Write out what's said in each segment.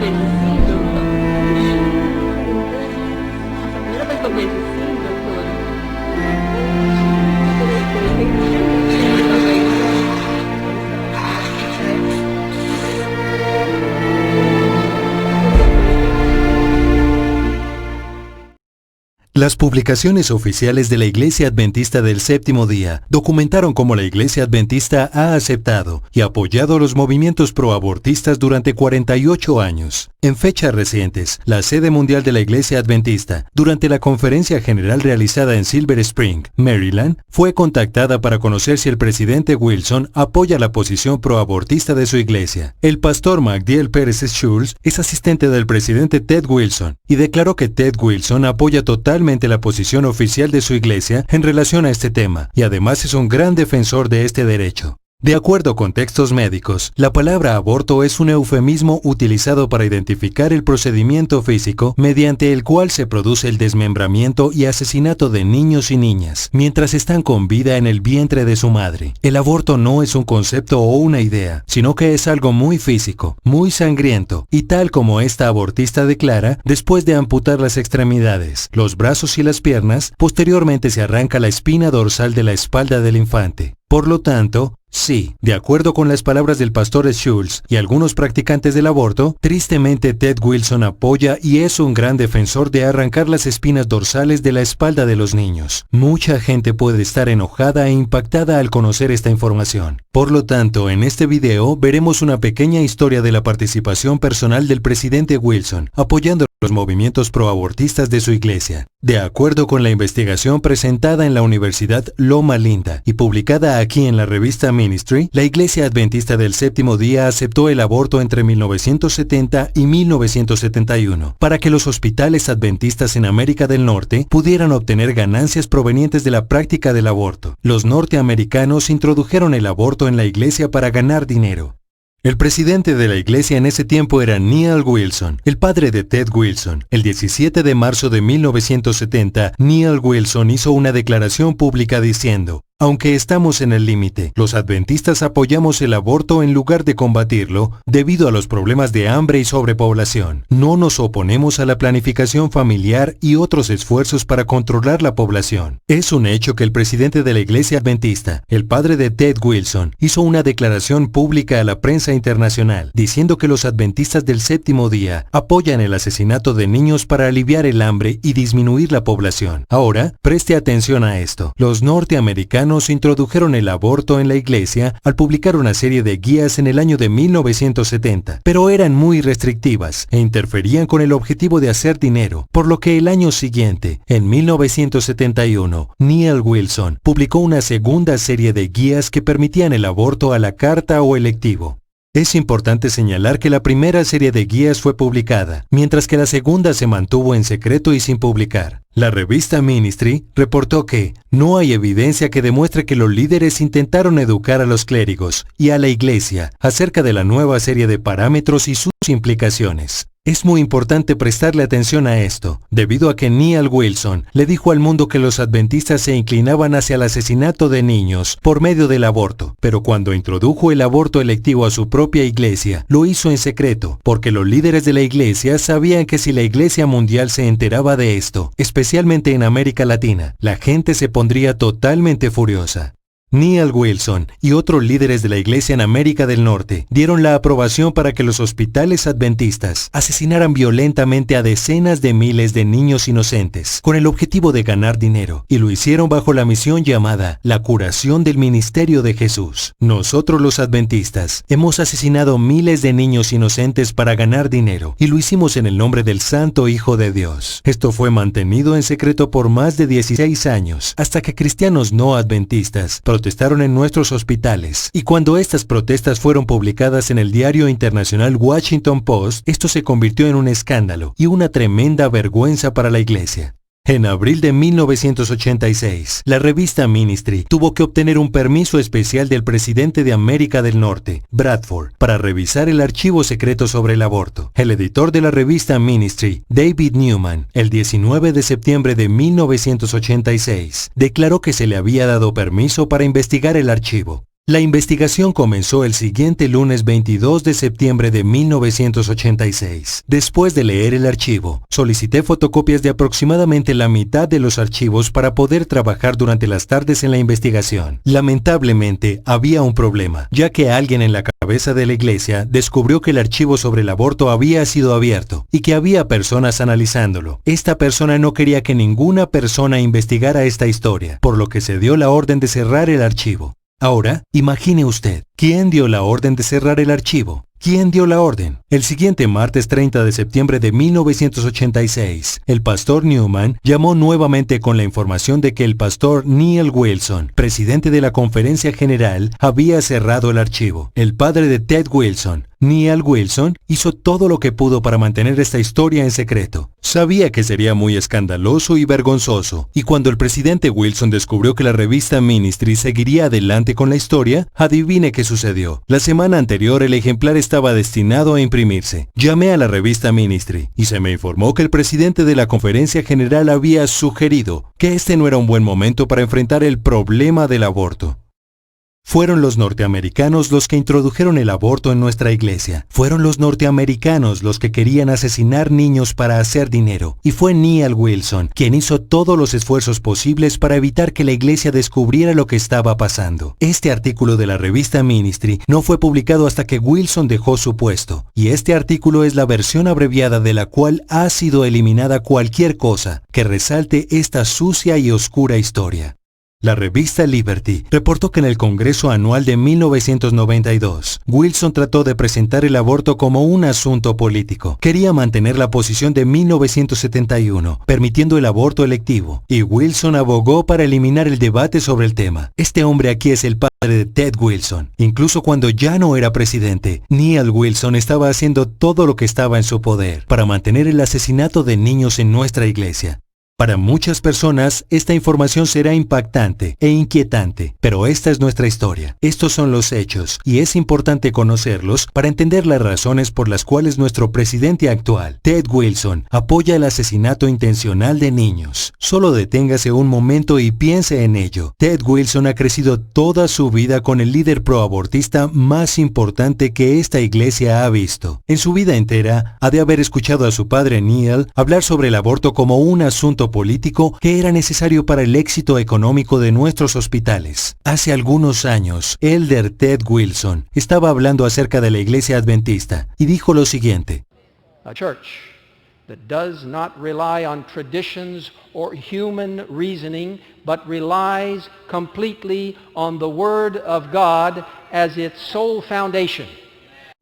vezes sim, doutor. A primeira vez 2 vezes sim, doutora. Las publicaciones oficiales de la Iglesia Adventista del Séptimo Día documentaron cómo la Iglesia Adventista ha aceptado y apoyado los movimientos proabortistas durante 48 años. En fechas recientes, la sede mundial de la Iglesia Adventista, durante la conferencia general realizada en Silver Spring, Maryland, fue contactada para conocer si el presidente Wilson apoya la posición proabortista de su iglesia. El pastor Magdiel Pérez Schultz es asistente del presidente Ted Wilson y declaró que Ted Wilson apoya totalmente la posición oficial de su iglesia en relación a este tema y además es un gran defensor de este derecho. De acuerdo con textos médicos, la palabra aborto es un eufemismo utilizado para identificar el procedimiento físico mediante el cual se produce el desmembramiento y asesinato de niños y niñas mientras están con vida en el vientre de su madre. El aborto no es un concepto o una idea, sino que es algo muy físico, muy sangriento, y tal como esta abortista declara, después de amputar las extremidades, los brazos y las piernas, posteriormente se arranca la espina dorsal de la espalda del infante. Por lo tanto, sí, de acuerdo con las palabras del pastor Schultz y algunos practicantes del aborto, tristemente Ted Wilson apoya y es un gran defensor de arrancar las espinas dorsales de la espalda de los niños. Mucha gente puede estar enojada e impactada al conocer esta información. Por lo tanto, en este video veremos una pequeña historia de la participación personal del presidente Wilson, apoyando los movimientos proabortistas de su iglesia. De acuerdo con la investigación presentada en la Universidad Loma Linda y publicada aquí en la revista Ministry, la Iglesia Adventista del Séptimo Día aceptó el aborto entre 1970 y 1971 para que los hospitales adventistas en América del Norte pudieran obtener ganancias provenientes de la práctica del aborto. Los norteamericanos introdujeron el aborto en la iglesia para ganar dinero. El presidente de la iglesia en ese tiempo era Neal Wilson, el padre de Ted Wilson. El 17 de marzo de 1970, Neal Wilson hizo una declaración pública diciendo: aunque estamos en el límite, los adventistas apoyamos el aborto en lugar de combatirlo debido a los problemas de hambre y sobrepoblación. No nos oponemos a la planificación familiar y otros esfuerzos para controlar la población. Es un hecho que el presidente de la Iglesia Adventista, el padre de Ted Wilson, hizo una declaración pública a la prensa internacional diciendo que los adventistas del Séptimo Día apoyan el asesinato de niños para aliviar el hambre y disminuir la población. Ahora, preste atención a esto. Los norteamericanos introdujeron el aborto en la iglesia al publicar una serie de guías en el año de 1970, pero eran muy restrictivas e interferían con el objetivo de hacer dinero, por lo que el año siguiente, en 1971, Neal Wilson publicó una segunda serie de guías que permitían el aborto a la carta o electivo. Es importante señalar que la primera serie de guías fue publicada, mientras que la segunda se mantuvo en secreto y sin publicar. La revista Ministry reportó que no hay evidencia que demuestre que los líderes intentaron educar a los clérigos y a la iglesia acerca de la nueva serie de parámetros y sus implicaciones. Es muy importante prestarle atención a esto, debido a que Neal Wilson le dijo al mundo que los adventistas se inclinaban hacia el asesinato de niños por medio del aborto, pero cuando introdujo el aborto electivo a su propia iglesia, lo hizo en secreto, porque los líderes de la iglesia sabían que si la iglesia mundial se enteraba de esto, especialmente en América Latina, la gente se pondría totalmente furiosa. Neal Wilson y otros líderes de la iglesia en América del Norte dieron la aprobación para que los hospitales adventistas asesinaran violentamente a decenas de miles de niños inocentes con el objetivo de ganar dinero, y lo hicieron bajo la misión llamada la curación del ministerio de Jesús. Nosotros los adventistas hemos asesinado miles de niños inocentes para ganar dinero y lo hicimos en el nombre del Santo Hijo de Dios. Esto fue mantenido en secreto por más de 16 años hasta que cristianos no adventistas protestaron en nuestros hospitales, y cuando estas protestas fueron publicadas en el diario internacional Washington Post, esto se convirtió en un escándalo y una tremenda vergüenza para la iglesia. En abril de 1986, la revista Ministry tuvo que obtener un permiso especial del presidente de América del Norte, Bradford, para revisar el archivo secreto sobre el aborto. El editor de la revista Ministry, David Newman, el 19 de septiembre de 1986, declaró que se le había dado permiso para investigar el archivo. La investigación comenzó el siguiente lunes 22 de septiembre de 1986. Después de leer el archivo, solicité fotocopias de aproximadamente la mitad de los archivos para poder trabajar durante las tardes en la investigación. Lamentablemente, había un problema, ya que alguien en la cabeza de la iglesia descubrió que el archivo sobre el aborto había sido abierto y que había personas analizándolo. Esta persona no quería que ninguna persona investigara esta historia, por lo que se dio la orden de cerrar el archivo. Ahora, imagine usted, ¿quién dio la orden de cerrar el archivo? ¿Quién dio la orden? El siguiente martes 30 de septiembre de 1986, el pastor Newman llamó nuevamente con la información de que el pastor Neil Wilson, presidente de la Conferencia General, había cerrado el archivo. El padre de Ted Wilson, Neil Wilson, hizo todo lo que pudo para mantener esta historia en secreto. Sabía que sería muy escandaloso y vergonzoso, y cuando el presidente Wilson descubrió que la revista Ministry seguiría adelante con la historia, adivine qué sucedió. La semana anterior el ejemplar estaba destinado a imprimirse. Llamé a la revista Ministry y se me informó que el presidente de la Conferencia General había sugerido que este no era un buen momento para enfrentar el problema del aborto. Fueron los norteamericanos los que introdujeron el aborto en nuestra iglesia. Fueron los norteamericanos los que querían asesinar niños para hacer dinero. Y fue Neil Wilson quien hizo todos los esfuerzos posibles para evitar que la iglesia descubriera lo que estaba pasando. Este artículo de la revista Ministry no fue publicado hasta que Wilson dejó su puesto. Y este artículo es la versión abreviada de la cual ha sido eliminada cualquier cosa que resalte esta sucia y oscura historia. La revista Liberty reportó que en el Congreso Anual de 1992, Wilson trató de presentar el aborto como un asunto político. Quería mantener la posición de 1971, permitiendo el aborto electivo, y Wilson abogó para eliminar el debate sobre el tema. Este hombre aquí es el padre de Ted Wilson. Incluso cuando ya no era presidente, Neil Wilson estaba haciendo todo lo que estaba en su poder para mantener el asesinato de niños en nuestra iglesia. Para muchas personas, esta información será impactante e inquietante, pero esta es nuestra historia. Estos son los hechos, y es importante conocerlos para entender las razones por las cuales nuestro presidente actual, Ted Wilson, apoya el asesinato intencional de niños. Solo deténgase un momento y piense en ello. Ted Wilson ha crecido toda su vida con el líder proabortista más importante que esta iglesia ha visto. En su vida entera, ha de haber escuchado a su padre Neil hablar sobre el aborto como un asunto político que era necesario para el éxito económico de nuestros hospitales. Hace algunos años, Elder Ted Wilson estaba hablando acerca de la iglesia adventista y dijo lo siguiente: A church that does not rely on traditions or human reasoning, but relies completely on the Word of God as its sole foundation.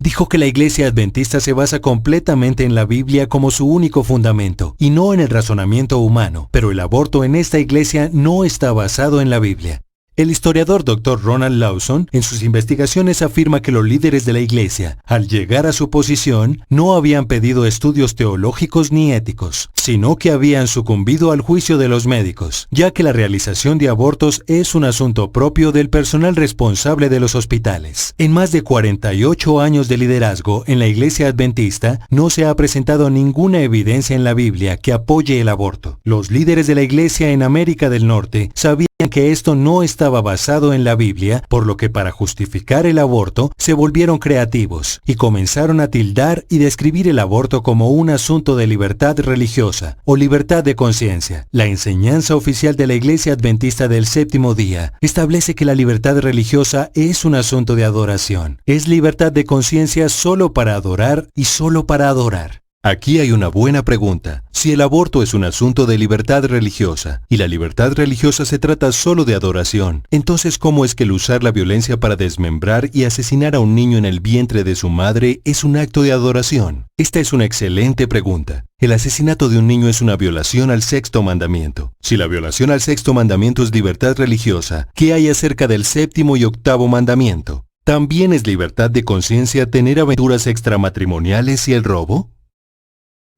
Dijo que la iglesia adventista se basa completamente en la Biblia como su único fundamento y no en el razonamiento humano, pero el aborto en esta iglesia no está basado en la Biblia. El historiador Dr. Ronald Lawson, en sus investigaciones, afirma que los líderes de la iglesia, al llegar a su posición, no habían pedido estudios teológicos ni éticos, sino que habían sucumbido al juicio de los médicos, ya que la realización de abortos es un asunto propio del personal responsable de los hospitales. En más de 48 años de liderazgo en la iglesia adventista, no se ha presentado ninguna evidencia en la Biblia que apoye el aborto. Los líderes de la iglesia en América del Norte sabían que esto no estaba basado en la Biblia, por lo que para justificar el aborto se volvieron creativos y comenzaron a tildar y describir el aborto como un asunto de libertad religiosa o libertad de conciencia. La enseñanza oficial de la Iglesia Adventista del Séptimo Día establece que la libertad religiosa es un asunto de adoración. Es libertad de conciencia solo para adorar y solo para adorar. Aquí hay una buena pregunta. Si el aborto es un asunto de libertad religiosa, y la libertad religiosa se trata solo de adoración, entonces ¿cómo es que el usar la violencia para desmembrar y asesinar a un niño en el vientre de su madre es un acto de adoración? Esta es una excelente pregunta. El asesinato de un niño es una violación al sexto mandamiento. Si la violación al sexto mandamiento es libertad religiosa, ¿qué hay acerca del séptimo y octavo mandamiento? ¿También es libertad de conciencia tener aventuras extramatrimoniales y el robo?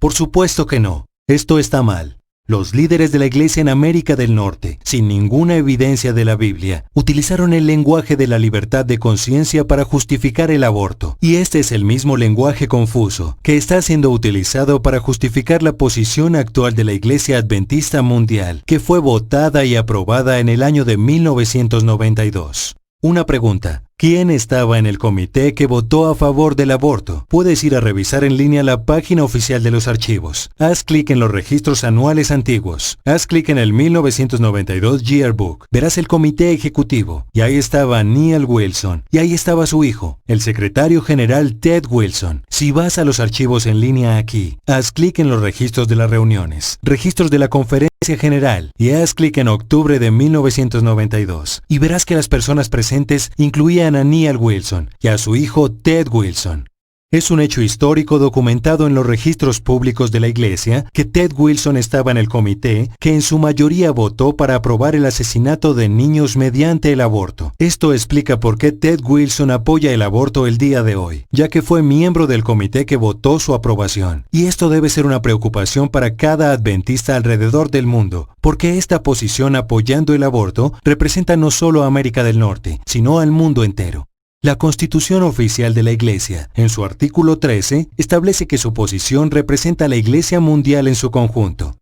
Por supuesto que no. Esto está mal. Los líderes de la iglesia en América del Norte, sin ninguna evidencia de la Biblia, utilizaron el lenguaje de la libertad de conciencia para justificar el aborto. Y este es el mismo lenguaje confuso que está siendo utilizado para justificar la posición actual de la Iglesia Adventista Mundial, que fue votada y aprobada en el año de 1992. Una pregunta. ¿Quién estaba en el comité que votó a favor del aborto? Puedes ir a revisar en línea la página oficial de los archivos. Haz clic en los registros anuales antiguos. Haz clic en el 1992 Yearbook. Verás el comité ejecutivo. Y ahí estaba Neal Wilson. Y ahí estaba su hijo, el secretario general Ted Wilson. Si vas a los archivos en línea aquí, haz clic en los registros de las reuniones, registros de la conferencia general, y haz clic en octubre de 1992. Y verás que las personas presentes incluían a Neal Wilson y a su hijo Ted Wilson. Es un hecho histórico documentado en los registros públicos de la iglesia que Ted Wilson estaba en el comité que en su mayoría votó para aprobar el asesinato de niños mediante el aborto. Esto explica por qué Ted Wilson apoya el aborto el día de hoy, ya que fue miembro del comité que votó su aprobación. Y esto debe ser una preocupación para cada adventista alrededor del mundo, porque esta posición apoyando el aborto representa no solo a América del Norte, sino al mundo entero. La Constitución Oficial de la Iglesia, en su artículo 13, establece que su posición representa a la Iglesia mundial en su conjunto.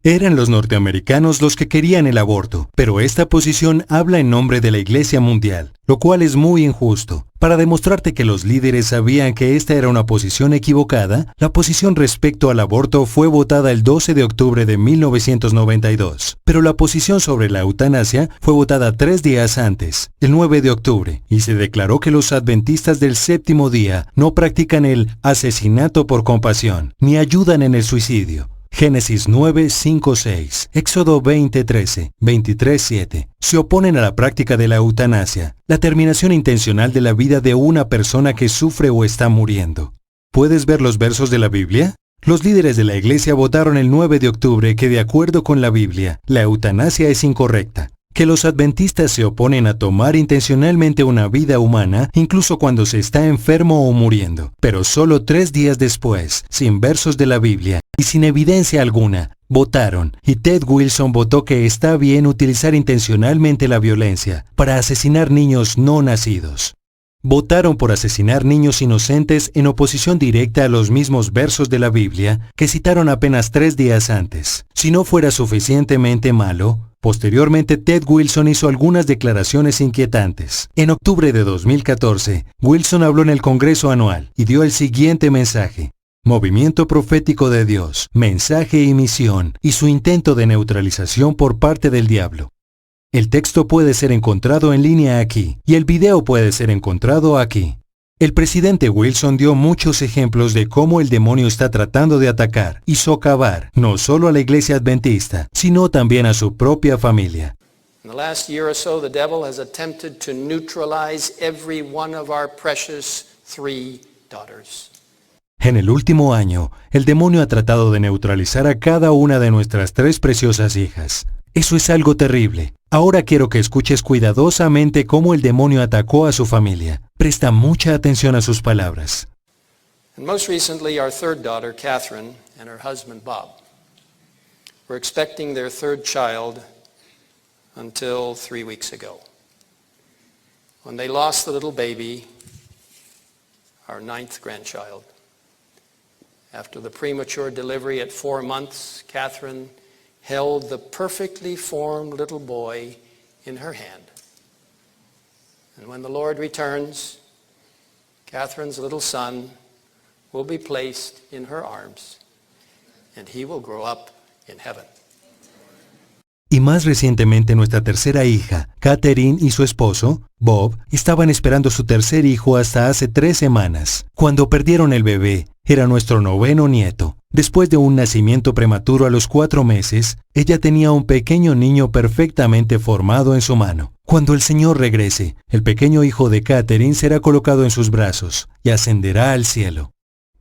Eran los norteamericanos los que querían el aborto, pero esta posición habla en nombre de la Iglesia mundial, lo cual es muy injusto. Para demostrarte que los líderes sabían que esta era una posición equivocada, la posición respecto al aborto fue votada el 12 de octubre de 1992, pero la posición sobre la eutanasia fue votada 3 días antes, el 9 de octubre, y se declaró que los adventistas del séptimo día no practican el asesinato por compasión, ni ayudan en el suicidio. Génesis 9, 5, 6, Éxodo 20, 13, 23, 7. Se oponen a la práctica de la eutanasia, la terminación intencional de la vida de una persona que sufre o está muriendo. ¿Puedes ver los versos de la Biblia? Los líderes de la iglesia votaron el 9 de octubre que de acuerdo con la Biblia, la eutanasia es incorrecta. Que los adventistas se oponen a tomar intencionalmente una vida humana, incluso cuando se está enfermo o muriendo. Pero solo 3 días después, sin versos de la Biblia y sin evidencia alguna, votaron, y Ted Wilson votó que está bien utilizar intencionalmente la violencia para asesinar niños no nacidos. Votaron por asesinar niños inocentes en oposición directa a los mismos versos de la Biblia que citaron apenas 3 días antes. Si no fuera suficientemente malo, posteriormente Ted Wilson hizo algunas declaraciones inquietantes. En octubre de 2014, Wilson habló en el Congreso anual y dio el siguiente mensaje: Movimiento profético de Dios, mensaje y misión, y su intento de neutralización por parte del diablo. El texto puede ser encontrado en línea aquí, y el video puede ser encontrado aquí. El presidente Wilson dio muchos ejemplos de cómo el demonio está tratando de atacar y socavar no solo a la iglesia adventista, sino también a su propia familia. In the last year or so, the devil has attempted to neutralize every one of our precious 3 daughters. En el último año, el demonio ha tratado de neutralizar a cada una de nuestras 3 preciosas hijas. Eso es algo terrible. Ahora quiero que escuches cuidadosamente cómo el demonio atacó a su familia. Presta mucha atención a sus palabras. And most recently, our 3rd daughter, Catherine, and her husband, Bob, were expecting their 3rd child until 3 weeks ago, when they lost the little baby, our 9th grandchild. After the premature delivery at 4 months, Catherine held the perfectly formed little boy in her hand. And when the Lord returns, Catherine's little son will be placed in her arms, and he will grow up in heaven. Y más recientemente nuestra tercera hija, Catherine, y su esposo, Bob, estaban esperando su tercer hijo hasta hace 3 semanas. Cuando perdieron el bebé, era nuestro 9º nieto. Después de un nacimiento prematuro a los 4 meses, ella tenía un pequeño niño perfectamente formado en su mano. Cuando el Señor regrese, el pequeño hijo de Catherine será colocado en sus brazos y ascenderá al cielo.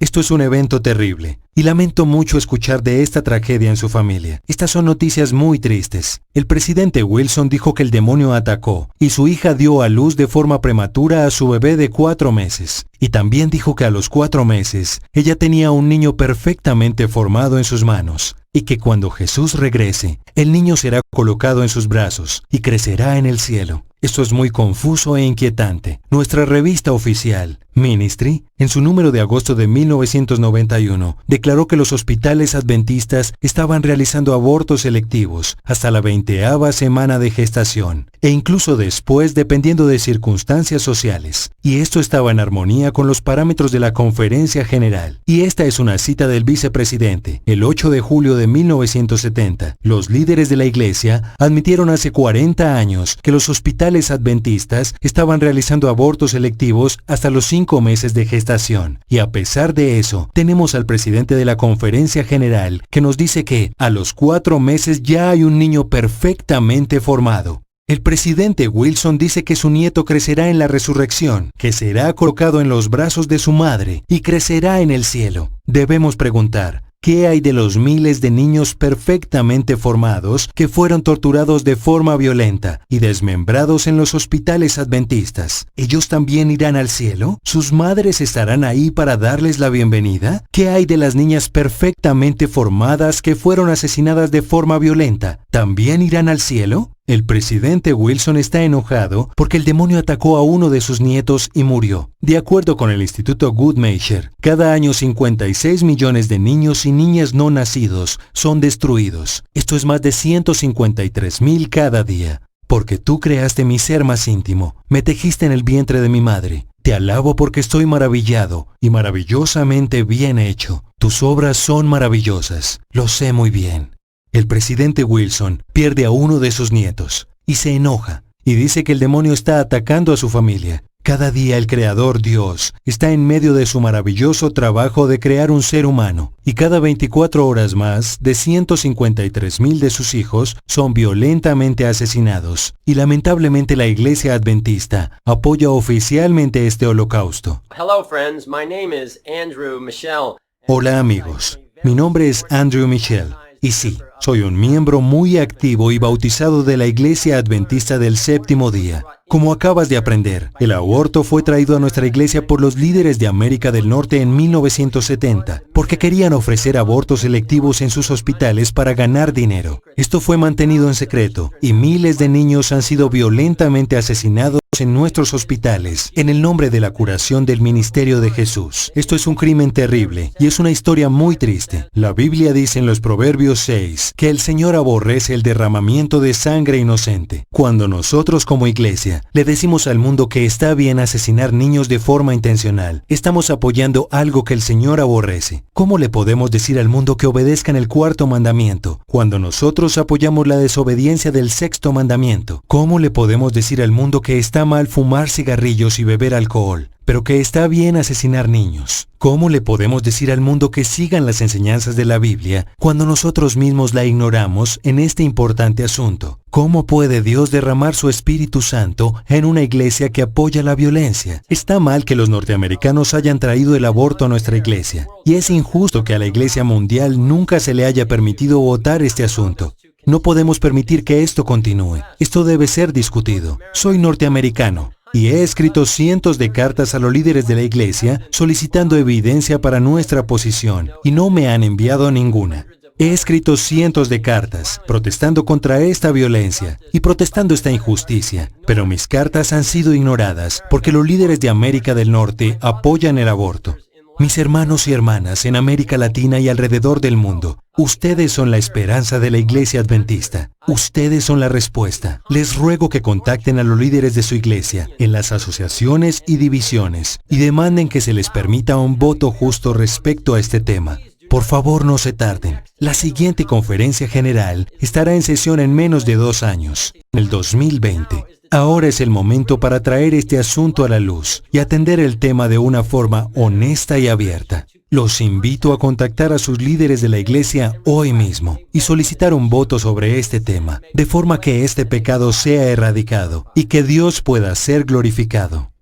Esto es un evento terrible, y lamento mucho escuchar de esta tragedia en su familia. Estas son noticias muy tristes. El presidente Wilson dijo que el demonio atacó, y su hija dio a luz de forma prematura a su bebé de 4 meses. Y también dijo que a los 4 meses, ella tenía un niño perfectamente formado en sus manos, y que cuando Jesús regrese, el niño será colocado en sus brazos, y crecerá en el cielo. Esto es muy confuso e inquietante. Nuestra revista oficial, Ministry, en su número de agosto de 1991, declaró que los hospitales adventistas estaban realizando abortos selectivos hasta la 20ª semana de gestación, e incluso después dependiendo de circunstancias sociales. Y esto estaba en armonía con los parámetros de la Conferencia General. Y esta es una cita del vicepresidente. El 8 de julio de 1970, los líderes de la Iglesia admitieron hace 40 años que los hospitales adventistas estaban realizando abortos selectivos hasta los 5 meses de gestación. Y a pesar de eso, tenemos al presidente de la Conferencia General que nos dice que a los 4 meses ya hay un niño perfectamente formado. El presidente Wilson dice que su nieto crecerá en la resurrección, que será colocado en los brazos de su madre y crecerá en el cielo. Debemos preguntar, ¿qué hay de los miles de niños perfectamente formados que fueron torturados de forma violenta y desmembrados en los hospitales adventistas? ¿Ellos también irán al cielo? ¿Sus madres estarán ahí para darles la bienvenida? ¿Qué hay de las niñas perfectamente formadas que fueron asesinadas de forma violenta? ¿También irán al cielo? El presidente Wilson está enojado porque el demonio atacó a uno de sus nietos y murió. De acuerdo con el Instituto Guttmacher, cada año 56 millones de niños y niñas no nacidos son destruidos. Esto es más de 153,000 cada día. Porque tú creaste mi ser más íntimo, me tejiste en el vientre de mi madre. Te alabo porque estoy maravillado y maravillosamente bien hecho. Tus obras son maravillosas, lo sé muy bien. El presidente Wilson pierde a uno de sus nietos y se enoja y dice que el demonio está atacando a su familia. Cada día el Creador Dios está en medio de su maravilloso trabajo de crear un ser humano y cada 24 horas más de 153,000 de sus hijos son violentamente asesinados. Y lamentablemente la Iglesia Adventista apoya oficialmente este holocausto. Hello friends, my name is Andrew Michel. Hola amigos, mi nombre es Andrew Michel. Y sí, soy un miembro muy activo y bautizado de la Iglesia Adventista del Séptimo Día. Como acabas de aprender, el aborto fue traído a nuestra iglesia por los líderes de América del Norte en 1970, porque querían ofrecer abortos selectivos en sus hospitales para ganar dinero. Esto fue mantenido en secreto, y miles de niños han sido violentamente asesinados en nuestros hospitales, en el nombre de la curación del ministerio de Jesús. Esto es un crimen terrible, y es una historia muy triste. La Biblia dice en los Proverbios 6, que el Señor aborrece el derramamiento de sangre inocente. Cuando nosotros como iglesia le decimos al mundo que está bien asesinar niños de forma intencional, estamos apoyando algo que el Señor aborrece. ¿Cómo le podemos decir al mundo que obedezcan el 4º mandamiento, cuando nosotros apoyamos la desobediencia del 6º mandamiento? ¿Cómo le podemos decir al mundo que está mal fumar cigarrillos y beber alcohol, pero que está bien asesinar niños? ¿Cómo le podemos decir al mundo que sigan las enseñanzas de la Biblia cuando nosotros mismos la ignoramos en este importante asunto? ¿Cómo puede Dios derramar su Espíritu Santo en una iglesia que apoya la violencia? Está mal que los norteamericanos hayan traído el aborto a nuestra iglesia, y es injusto que a la iglesia mundial nunca se le haya permitido votar este asunto. No podemos permitir que esto continúe. Esto debe ser discutido. Soy norteamericano y he escrito cientos de cartas a los líderes de la iglesia solicitando evidencia para nuestra posición y no me han enviado ninguna. He escrito cientos de cartas protestando contra esta violencia y protestando esta injusticia, pero mis cartas han sido ignoradas porque los líderes de América del Norte apoyan el aborto. Mis hermanos y hermanas en América Latina y alrededor del mundo, ustedes son la esperanza de la Iglesia Adventista. Ustedes son la respuesta. Les ruego que contacten a los líderes de su iglesia en las asociaciones y divisiones y demanden que se les permita un voto justo respecto a este tema. Por favor, no se tarden. La siguiente conferencia general estará en sesión en menos de 2 años, en el 2020. Ahora es el momento para traer este asunto a la luz y atender el tema de una forma honesta y abierta. Los invito a contactar a sus líderes de la iglesia hoy mismo y solicitar un voto sobre este tema, de forma que este pecado sea erradicado y que Dios pueda ser glorificado.